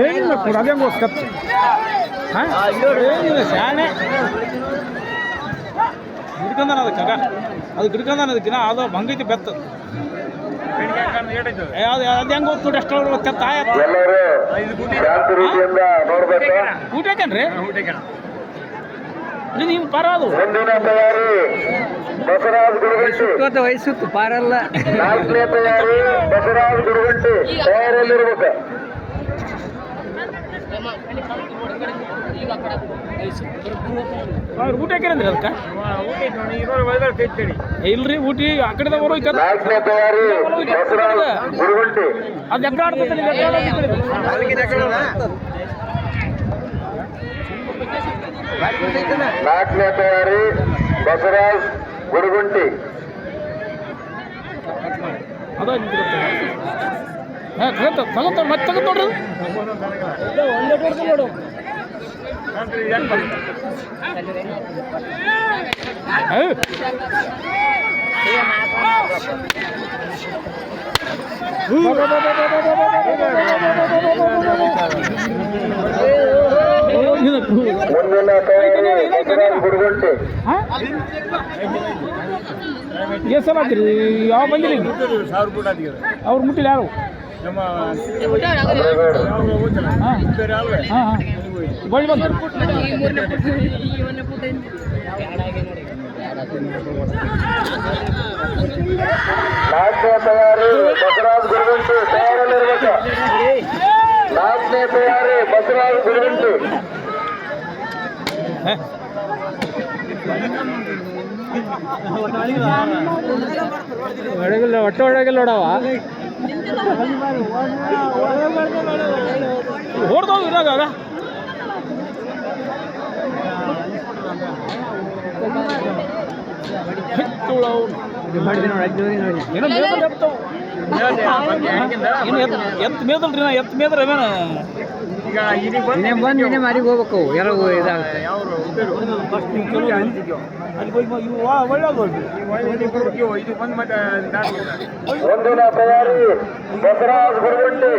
ಏನಿಲ್ಲ ಕೊಡೋದೇಗೋಸ್ಕರ ಏನಿಲ್ಲ ಶಾನೆ ಗಿಡ್ಕಂದಾನ ಅದಕ್ಕೆ ಅದು ಗಿಡ್ಕಂದಾನ ಅದಕ್ಕಿನ ಅದು ಭಂಗೈತಿ ಬೆತ್ತ ಅದು ಹೆಂಗೆ ಗೊತ್ತು ನೋಡಿ ಎಷ್ಟು ಕೆತ್ತ ಊಟ ಹಾಕೇನ್ರಿ ನೀವು ಪಾರ ಅದು ವಯಸ್ಸು ಪಾರಲ್ಲ ಊಟ ಹಾಕ್ಯಾರಂದ್ರಿ ಅದಕ್ಕೆ ಇಲ್ರಿ ಊಟಿ ಆ ಕಡೆದಾಗ ಬರೋ ಅದು ಎక్కడ ಆಡ್ತೈತೆ ನಾಲ್ಕನೇ ತಯಾರಿ ಬಸವರಾಜ್ ಗುರುಗುಂಟಿ. ಅದ ತಗೊಂತ ಮತ್ತೆ ತಗೊಂಡ್ ನೋಡ್ರಿ ನೋಡು ಮುಂದಿನ ತಯಾರಿ ಬಸವರಾಜ್ ಗುರುಗುಂಟಿ. ಎಷ್ಟು ಸಲ ಆಗ್ತೀರಿ ಯಾವ ಬಂದಿರಿ ಅವ್ರು ಮುಟ್ಟಿಲ್ಲ ಯಾರು ಬಳಿ ಬಂದು ನಾಲ್ಕನೇ ತಯಾರಿ ಬಸವರಾಜ್ ಗುರುಗುಂಟಿ ತಯಾರಲ್ಲಿರ್ಬೇಕು. ನಾಲ್ಕನೇ ತಯಾರಿ ಬಸವರಾಜ್ ಗುರುಗುಂಟಿ. ಒಟ್ಟೆ ಒಳಗಿಲ್ಲ ನೋಡವ ಹೊಡೆದವು ಇರಾಗ ಎತ್ ಮೇದಲ್ರಿ ನಾ ಎತ್ ಮೇದ್ರ ಬಂದು ಮಾರಿಗೆ ಹೋಗ್ಬೇಕು ಎಲ್ಲ ಇದಾಗುತ್ತೆ. ಮುಂದಿನ ತಯಾರಿ ಬಸವರಾಜ್ ಗುರುಗುಂಟಿ.